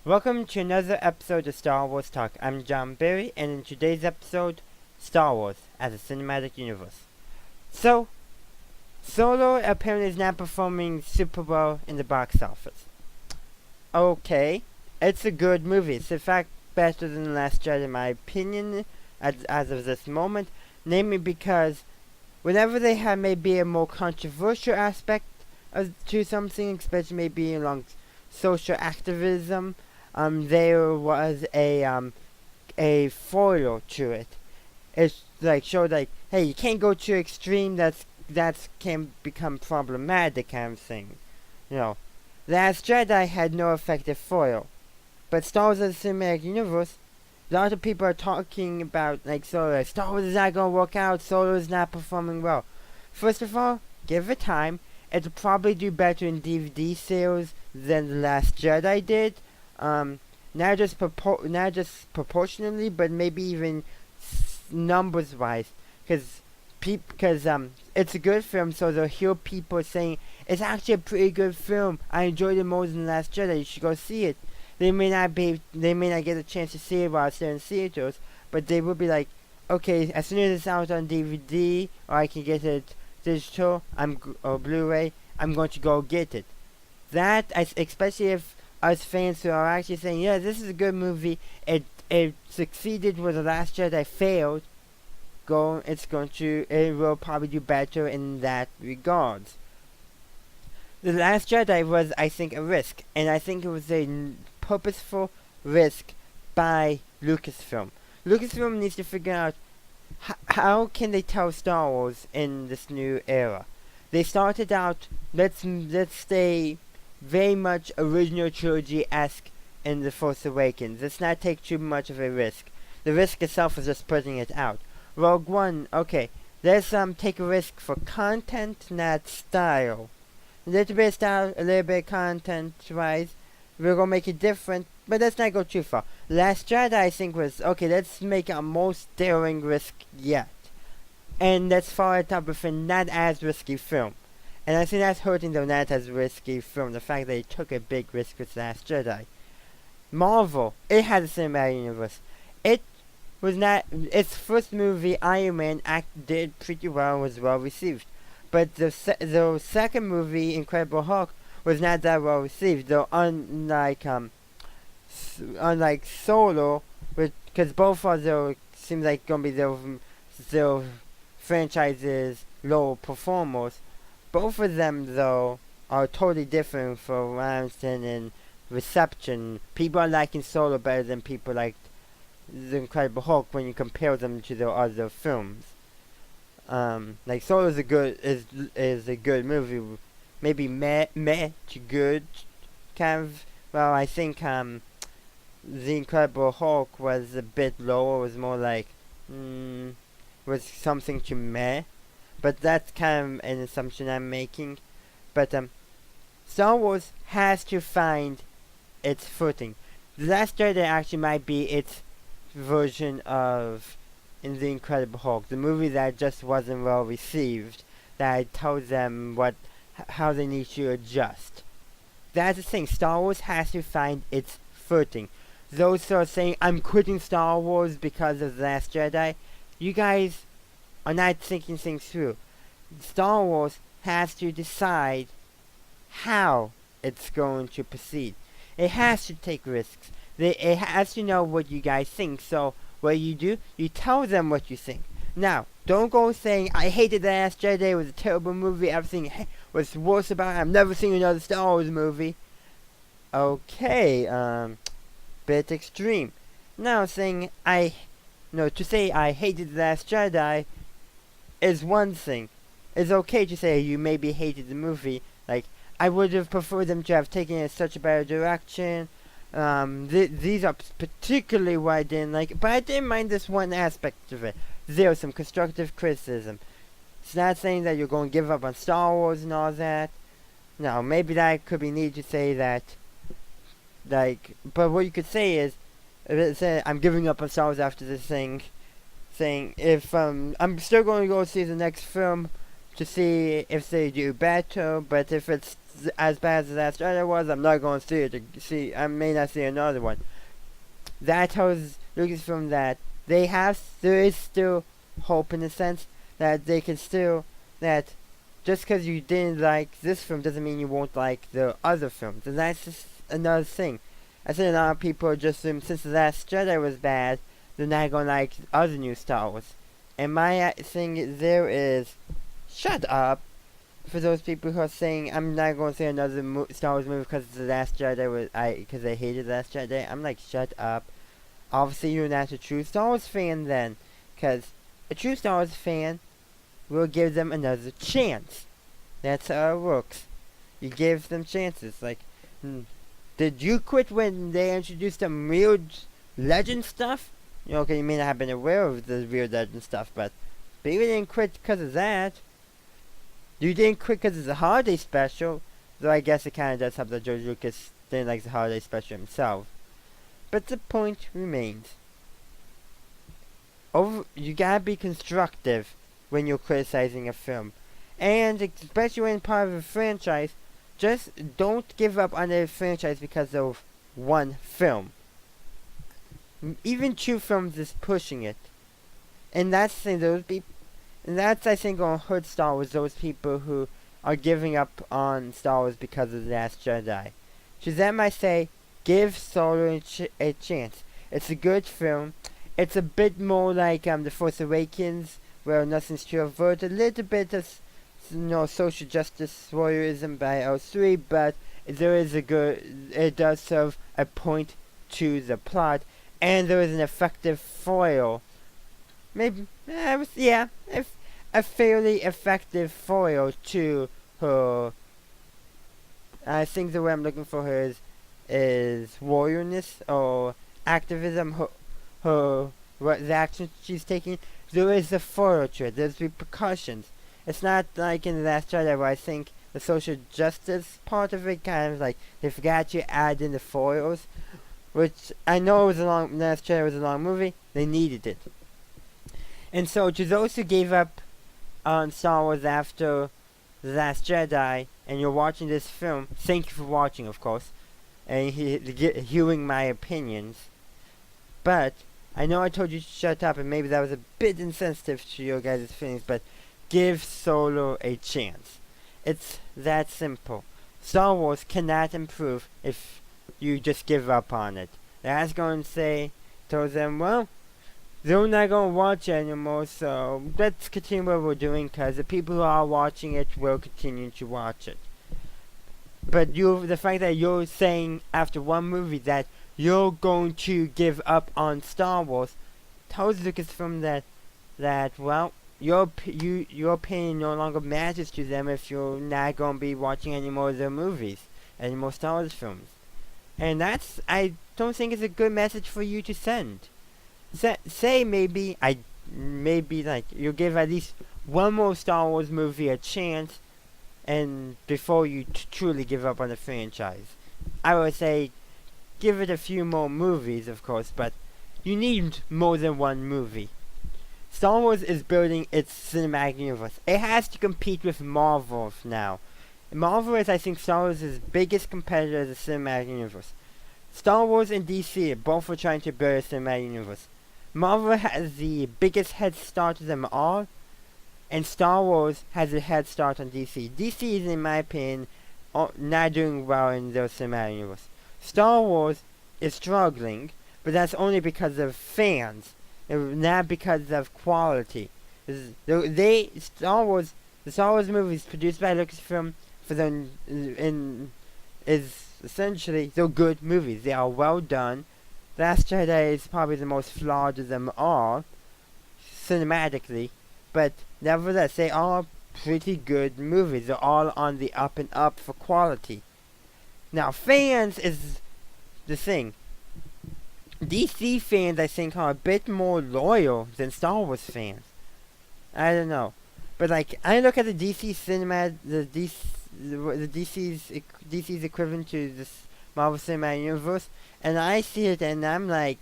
Welcome to another episode of Star Wars Talk. I'm John Berry, and in today's episode, Star Wars as a cinematic universe. So, Solo apparently is not performing super well in the box office. Okay, it's a good movie. It's in fact better than The Last Jedi in my opinion, as of this moment. Namely because whenever they have maybe a more controversial aspect to something, especially maybe along social activism, there was a foil to it. It's like showed like, hey, you can't go too extreme. That's can become problematic kind of thing. You know, Last Jedi had no effective foil, but Star Wars as a cinematic universe, a lot of people are talking about like Solo. Star Wars is not gonna work out. Solo is not performing well. First of all, give it time. It'll probably do better in DVD sales than The Last Jedi did. Not just proportionally, but maybe even numbers wise, because it's a good film, so they'll hear people saying it's actually a pretty good film. I enjoyed it more than The Last Jedi. You should go see it. They may not get a chance to see it while it's there in theaters, but they will be like, okay, as soon as it's out on DVD or I can get it digital, or Blu-ray, I'm going to go get it. Especially if us fans who are actually saying, yeah, this is a good movie, it succeeded where The Last Jedi failed, it will probably do better in that regards. The Last Jedi was, I think, a risk, and I think it was a purposeful risk by Lucasfilm. Lucasfilm needs to figure out how can they tell Star Wars in this new era. They started out, let's stay very much original trilogy-esque in The Force Awakens. Let's not take too much of a risk. The risk itself is just putting it out. Rogue One, okay, let's take a risk for content, not style. A little bit of style, a little bit of content-wise. We're gonna make it different, but let's not go too far. Last Jedi, I think, was, okay, let's make a most daring risk yet. And let's follow it up with a not as risky film. And I think that's hurting the not as risky film, the fact that they took a big risk with Last Jedi. Marvel, it had a cinematic universe. It was not, its first movie, Iron Man, did pretty well, was well received. But the second movie, Incredible Hulk, was not that well received, though unlike Solo, because both of those seems like gonna be their franchises' low performers. Both of them, though, are totally different for Ramsden and reception. People are liking Solo better than people liked The Incredible Hulk when you compare them to their other films. Like Solo is a good movie, maybe meh to good, kind of. Well, I think The Incredible Hulk was a bit lower. Was more like was something to meh. But that's kind of an assumption I'm making. But Star Wars has to find its footing. The Last Jedi actually might be its version of in The Incredible Hulk, the movie that just wasn't well received, that tells them how they need to adjust. That's the thing. Star Wars has to find its footing. Those who are saying, I'm quitting Star Wars because of The Last Jedi, you guys are not thinking things through. Star Wars has to decide how it's going to proceed. It has to take risks. It has to know what you guys think. So what you tell them what you think. Now, don't go saying, I hated The Last Jedi, it was a terrible movie, everything was worse about it, I've never seen another Star Wars movie. Okay, bit extreme. Now saying, to say I hated The Last Jedi is one thing. It's okay to say you maybe hated the movie. Like, I would have preferred them to have taken it such a better direction. These are particularly what I didn't like, but I didn't mind this one aspect of it. There's some constructive criticism. It's not saying that you're going to give up on Star Wars and all that. No, maybe that could be needed to say that. But what you could say is, I'm giving up on Star Wars after this thing. Saying if I'm still going to go see the next film to see if they do better, but if it's as bad as the Last Jedi was, I'm not going to see it. I may not see another one. That tells Lucasfilm that there is still hope in the sense that they can still, that just because you didn't like this film doesn't mean you won't like the other films. And that's just another thing. I think a lot of people just assume since the Last Jedi was bad, they're not going to like other new Star Wars. And my thing there is, shut up. For those people who are saying I'm not going to see another Star Wars movie because the Last Jedi because I hated the Last Jedi, I'm like, shut up. Obviously, you're not a true Star Wars fan then, because a true Star Wars fan will give them another chance. That's how it works. You give them chances. Like, did you quit when they introduced some real legend stuff? Okay, you may not have been aware of the real legend stuff, but you didn't quit because of that. You didn't quit because it's a holiday special, though I guess it kind of does help that George Lucas didn't like the holiday special himself. But the point remains. You gotta be constructive when you're criticizing a film. And especially when part of a franchise, just don't give up on a franchise because of one film. Even two films is pushing it. And that's the thing, I think, gonna hurt Star Wars, those people who are giving up on Star Wars because of The Last Jedi. Shazam might say, give Solo a chance. It's a good film. It's a bit more like The Force Awakens, where nothing's to avert, a little bit of social justice warriorism by L3, but it does serve a point to the plot, and there is an effective foil. A fairly effective foil to her. I think the word I'm looking for her is warriorness or activism. The action she's taking, there is a foil to it. There's repercussions. It's not like in The Last Jedi where I think the social justice part of it kind of like they forgot to add in the foils, which I know The Last Jedi was a long movie. They needed it. And so to those who gave up on Star Wars after The Last Jedi and you're watching this film, thank you for watching, of course, and hearing my opinions. But I know I told you to shut up, and maybe that was a bit insensitive to your guys' feelings, but give Solo a chance. It's that simple. Star Wars cannot improve if you just give up on it. That's going to told them, well, they're not going to watch it anymore, so let's continue what we're doing, because the people who are watching it will continue to watch it. But the fact that you're saying after one movie that you're going to give up on Star Wars tells Lucasfilm that well, your opinion no longer matters to them if you're not going to be watching any more of their movies, any more Star Wars films. And I don't think it's a good message for you to send. Say maybe like you give at least one more Star Wars movie a chance, and before you truly give up on the franchise. I would say give it a few more movies, of course, but you need more than one movie. Star Wars is building its cinematic universe. It has to compete with Marvel now. Marvel is, I think, Star Wars' biggest competitor in the cinematic universe. Star Wars and DC both are trying to build a cinematic universe. Marvel has the biggest head start of them all, and Star Wars has a head start on DC. DC is, in my opinion, not doing well in their cinematic universe. Star Wars is struggling, but that's only because of fans, not because of quality. The Star Wars movies produced by Lucasfilm is essentially they're good movies. They are well done. Last Jedi is probably the most flawed of them all, cinematically, but nevertheless, they are pretty good movies. They're all on the up and up for quality. Now, fans is the thing. DC fans, I think, are a bit more loyal than Star Wars fans. I don't know. But, like, I look at the DC cinema, DC's equivalent to this Marvel Cinematic Universe, and I see it and I'm like,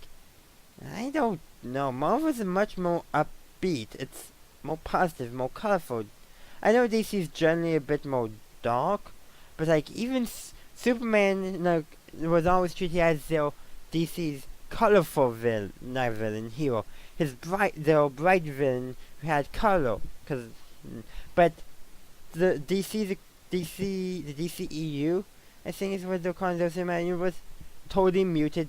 I don't know. Marvel's much more upbeat. It's more positive, more colorful. I know DC's generally a bit more dark, but like even Superman, like, was always treated as DC's colorful villain hero. His bright villain who had color, but the DCEU, I think is what they're calling the cinematic universe, totally muted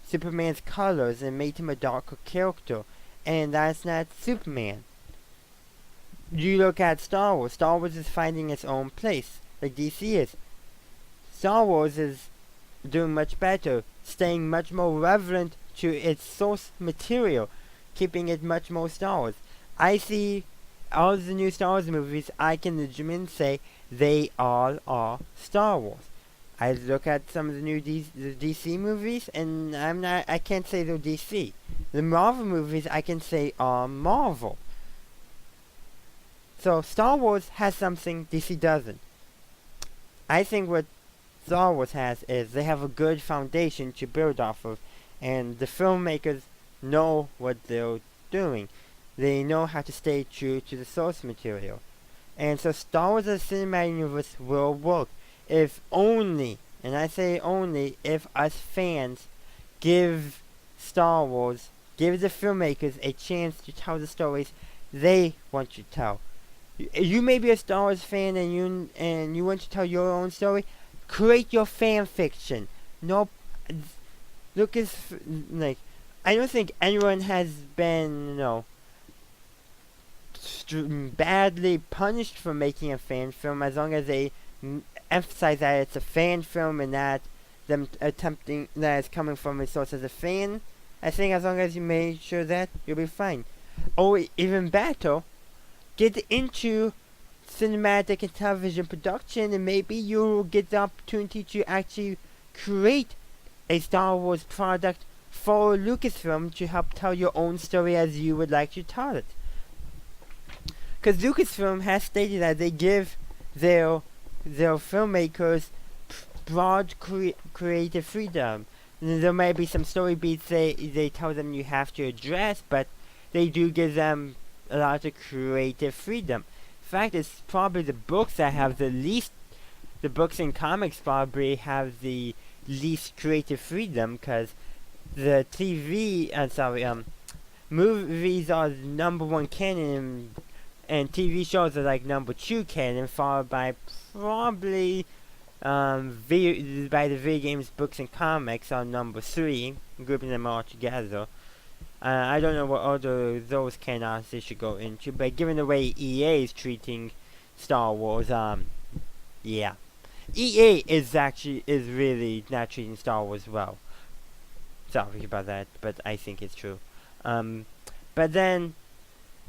Superman's colors and made him a darker character, and that's not Superman. You look at Star Wars. Star Wars is finding its own place, like DC is. Star Wars is doing much better, staying much more relevant to its source material, keeping it much more Star Wars. I see all the new Star Wars movies, I can legitimately say they all are Star Wars. I look at some of the new DC movies, and I can't say they're DC. The Marvel movies, I can say are Marvel. So Star Wars has something DC doesn't. I think what Star Wars has is they have a good foundation to build off of, and the filmmakers know what they're doing. They know how to stay true to the source material. And so Star Wars as a cinematic universe will work if only, and I say only, if us fans give Star Wars, give the filmmakers a chance to tell the stories they want to tell. You may be a Star Wars fan and you want to tell your own story. Create your fan fiction. No, look like, I don't think anyone has been, badly punished for making a fan film, as long as they emphasize that it's a fan film and that them attempting that it's coming from a source as a fan. I think as long as you make sure that, you'll be fine. Or even better, get into cinematic and television production, and maybe you'll get the opportunity to actually create a Star Wars product for Lucasfilm to help tell your own story as you would like to tell it. Because Lucasfilm has stated that they give their filmmakers broad creative freedom. There may be some story beats they tell them you have to address, but they do give them a lot of creative freedom. In fact, it's probably the books that have the least. The books and comics probably have the least creative freedom, because the movies are number one canon, and TV shows are like number two canon, followed by probably by the video games, books, and comics are number three, grouping them all together. I don't know what order those canons they should go into, but given the way EA is treating Star Wars, yeah. EA is really not treating Star Wars well. Sorry about that, but I think it's true. But then,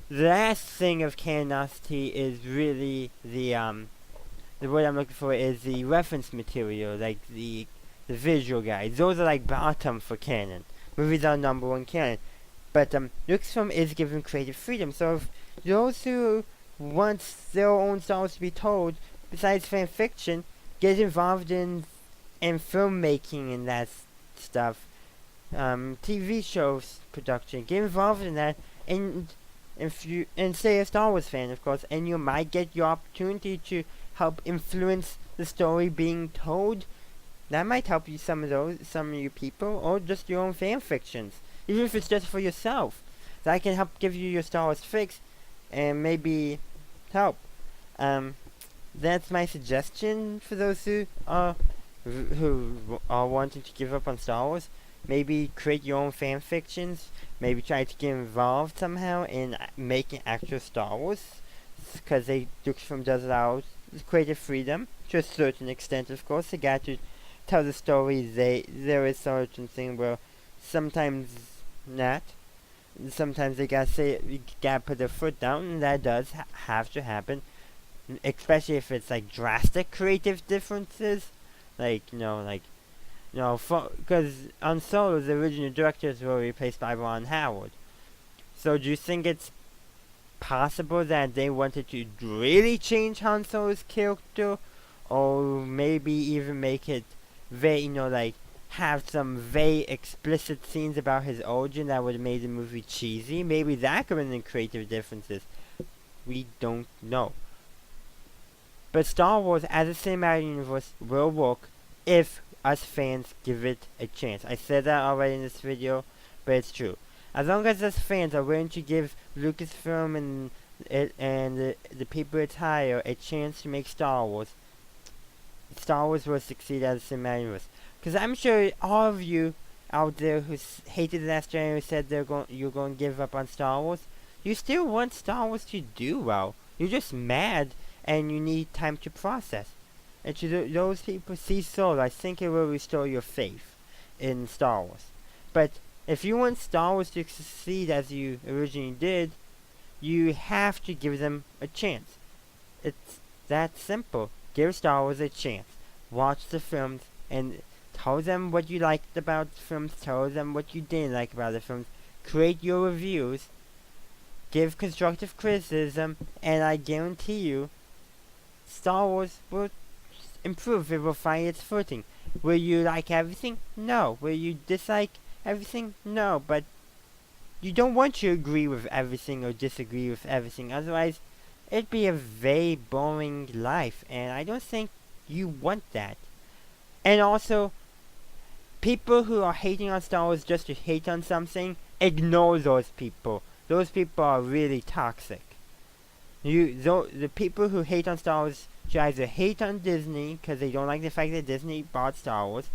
the last thing of canonicity is really the word I'm looking for is the reference material, like the visual guides. Those are like bottom for canon. Movies are number one canon. But Lucasfilm is given creative freedom, so if those who want their own stories to be told, besides fan fiction, get involved in filmmaking and that stuff, TV shows production, get involved in that, and stay a Star Wars fan, of course, and you might get your opportunity to help influence the story being told. That might help you, some of you people, or just your own fan fictions. Even if it's just for yourself. That can help give you your Star Wars fix and maybe help. That's my suggestion for those who are wanting to give up on Star Wars. Maybe create your own fan fictions. Maybe try to get involved somehow in making actual Star Wars. Because Lucasfilm does allow creative freedom to a certain extent, of course. They got to tell the story. There is certain thing where sometimes not. Sometimes they gotta put their foot down, and that does have to happen. Especially if it's like drastic creative differences, because on Solo the original directors were replaced by Ron Howard. So do you think it's possible that they wanted to really change Han Solo's character, or maybe even make it very, have some very explicit scenes about his origin that would have made the movie cheesy? Maybe that could have been the creative differences. We don't know. But Star Wars as a cinematic universe will work if us fans give it a chance. I said that already in this video, but it's true. As long as us fans are willing to give Lucasfilm and the people it's hire a chance to make Star Wars will succeed as a cinematic universe. Because I'm sure all of you out there who hated The Last Jedi who said you're going to give up on Star Wars, you still want Star Wars to do well. You're just mad and you need time to process. And to those people, see Solo, I think it will restore your faith in Star Wars. But if you want Star Wars to succeed as you originally did, you have to give them a chance. It's that simple. Give Star Wars a chance. Watch the films and tell them what you liked about the films, tell them what you didn't like about the films, create your reviews, give constructive criticism, and I guarantee you, Star Wars will improve. It will find its footing. Will you like everything? No. Will you dislike everything? No. But you don't want to agree with everything or disagree with everything. Otherwise, it'd be a very boring life, and I don't think you want that. And also, people who are hating on Star Wars just to hate on something, ignore those people. Those people are really toxic. The people who hate on Star Wars should either hate on Disney because they don't like the fact that Disney bought Star Wars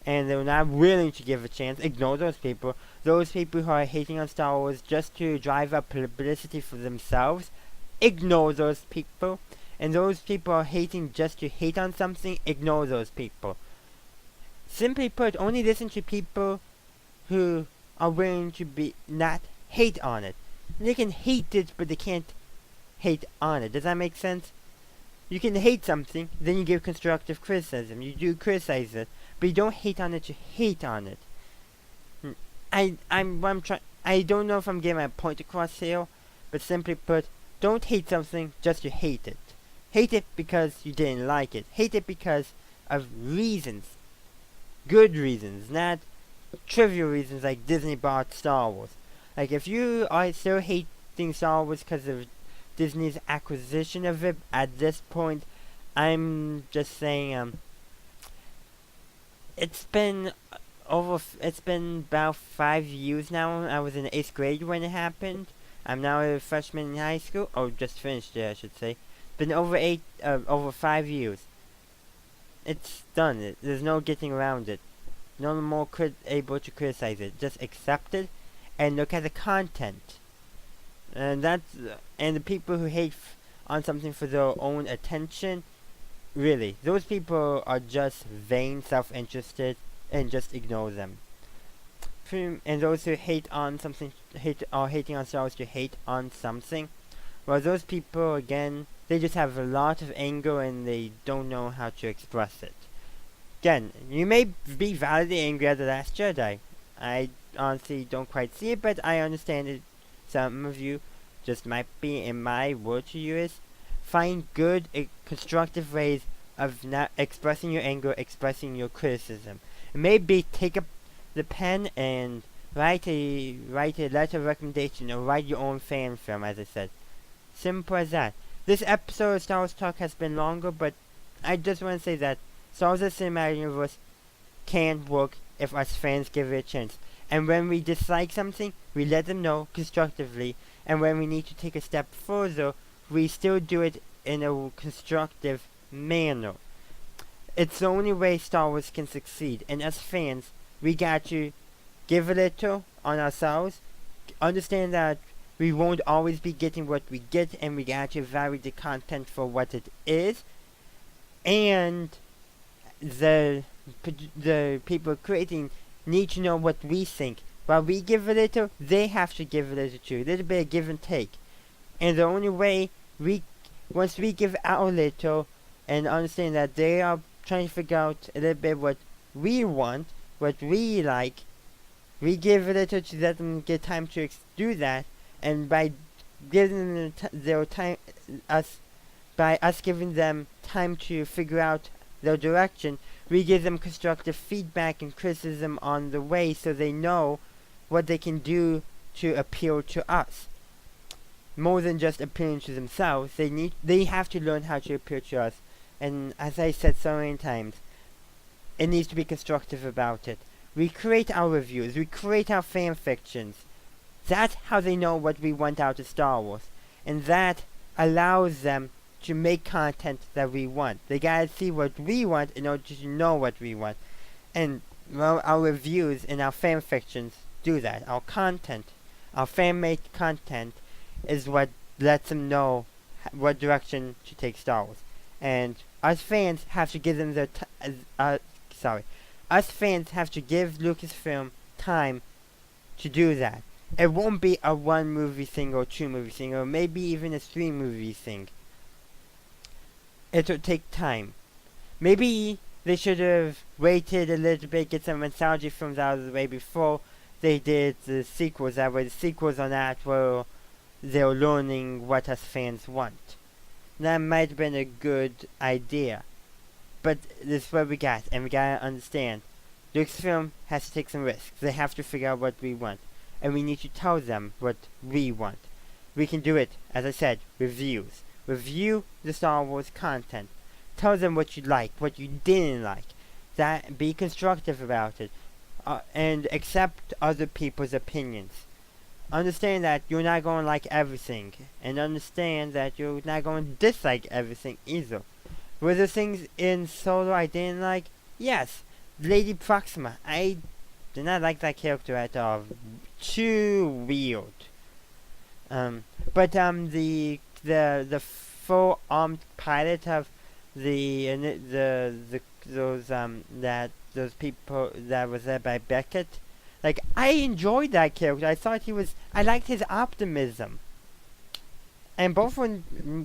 and they're not willing to give a chance. Ignore those people. Those people who are hating on Star Wars just to drive up publicity for themselves, ignore those people. And those people are hating just to hate on something, ignore those people. Simply put, only listen to people who are willing to not hate on it. They can hate it, but they can't hate on it. Does that make sense? You can hate something, then you give constructive criticism. You do criticize it, but you don't hate on it to hate on it. I don't know if I'm getting my point across here, but simply put, don't hate something just to hate it. Hate it because you didn't like it. Hate it because of reasons. Good reasons, not trivial reasons like Disney bought Star Wars. Like, if you are still hating Star Wars because of Disney's acquisition of it at this point, I'm just saying, it's been about 5 years now. I was in 8th grade when it happened. I'm now a freshman in high school. Oh, just finished it, I should say. It's been over 5 years. It's done. There's no getting around it. No more able to criticize it. Just accept it and look at the content. And the people who hate on something for their own attention, really, those people are just vain, self-interested, and just ignore them. And those who hate on something, are hating on Star Wars to hate on something, well, those people, again, they just have a lot of anger and they don't know how to express it. Again, you may be validly angry at The Last Jedi. I honestly don't quite see it, but I understand it. Some of you just might be, in my word to you is, find good, constructive ways of not expressing your anger, expressing your criticism. Maybe take up the pen and write a letter of recommendation or write your own fan film, as I said. Simple as that. This episode of Star Wars Talk has been longer, but I just want to say that Star Wars Cinematic Universe can work if us fans give it a chance. And when we dislike something, we let them know constructively. And when we need to take a step further, we still do it in a constructive manner. It's the only way Star Wars can succeed. And as fans, we got to give a little on ourselves. Understand that we won't always be getting what we get, and we got to vary the content for what it is. And the people creating need to know what we think. While we give a little, they have to give a little too. A little bit of give and take. And the only way once we give our little and understand that they are trying to figure out a little bit what we want, what we like, we give a little to let them get time to do that. And by giving them their time, by us giving them time to figure out their direction, we give them constructive feedback and criticism on the way so they know what they can do to appeal to us. more than just appealing to themselves. They have to learn how to appeal to us. And as I said so many times, it needs to be constructive about it. We create our reviews, we create our fan fictions. That's how they know what we want out of Star Wars. And that allows them to make content that we want. They gotta see what we want in order to know what we want. And well, our reviews and our fan fictions do that. Our content, our fan-made content, is what lets them know what direction to take Star Wars. And us fans have to give them their us fans have to give Lucasfilm time to do that. It won't be a 1 movie thing or 2 movie thing or maybe even a 3 movie thing. It'll take time. Maybe they should have waited a little bit, get some anthology films out of the way before they did the sequels. That way the sequels on that were they're learning what us fans want. That might have been a good idea. But this is what we got, and we gotta understand. Lucasfilm has to take some risks. They have to figure out what we want. And we need to tell them what we want. We can do it, as I said, reviews. Review the Star Wars content. Tell them what you like, what you didn't like. Be constructive about it. And accept other people's opinions. Understand that you're not going to like everything. And understand that you're not going to dislike everything either. Were there things in Solo I didn't like? Yes. Lady Proxima. I did not like that character at all. Too weird. But the full armed pilot of those people that was there by Beckett. Like, I enjoyed that character. I liked his optimism. And both were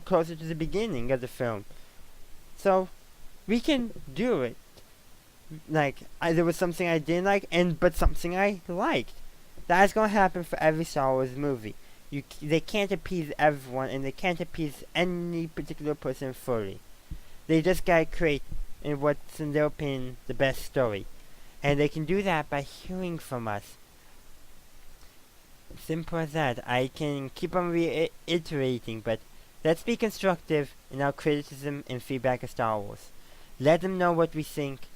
closer to the beginning of the film. So, we can do it. Like, there was something I didn't like, but something I liked. That's gonna happen for every Star Wars movie. They can't appease everyone, and they can't appease any particular person fully. They just gotta create, in what's in their opinion, the best story. And they can do that by hearing from us. Simple as that. I can keep on reiterating, but let's be constructive in our criticism and feedback of Star Wars. Let them know what we think,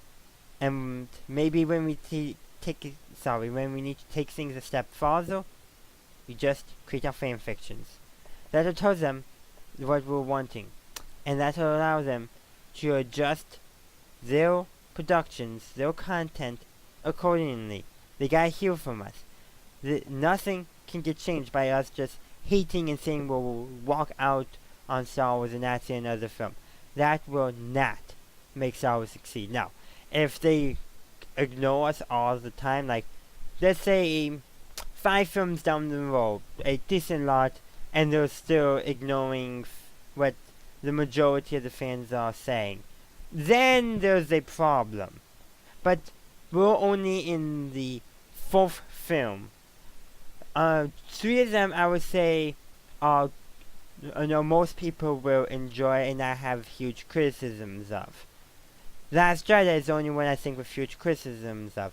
and maybe when we when we need to take things a step farther, we just create our fan fictions. That'll tell them what we're wanting, and that'll allow them to adjust their productions, their content, accordingly. They gotta hear from us. Nothing can get changed by us just hating and saying we'll walk out on Star Wars and that's another film. That will not make Star Wars succeed. Now, if they ignore us all the time, like, let's say 5 films down the road, a decent lot, and they're still ignoring what the majority of the fans are saying, then there's a problem. But we're only in the 4th film. 3 of them, I would say, are, most people will enjoy and not have huge criticisms of. Last Jedi is the only one I think with huge criticisms of.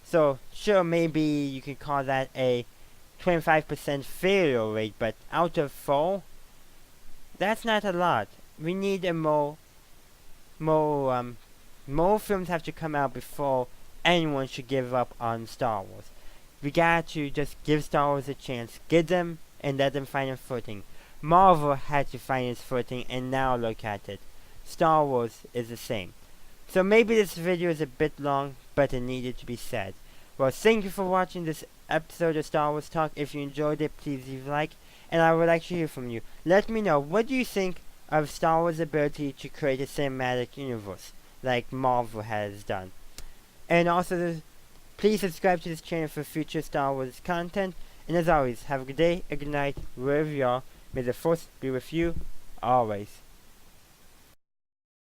So, sure, maybe you could call that a 25% failure rate, but out of 4, that's not a lot. We need more films have to come out before anyone should give up on Star Wars. We got to just give Star Wars a chance, give them and let them find a footing. Marvel had to find its footing, and now look at it. Star Wars is the same. So maybe this video is a bit long, but it needed to be said. Well, thank you for watching this episode of Star Wars Talk. If you enjoyed it, please leave a like, and I would like to hear from you. Let me know, what do you think of Star Wars' ability to create a cinematic universe, like Marvel has done? And also, please subscribe to this channel for future Star Wars content. And as always, have a good day, a good night, wherever you are. May the Force be with you, always.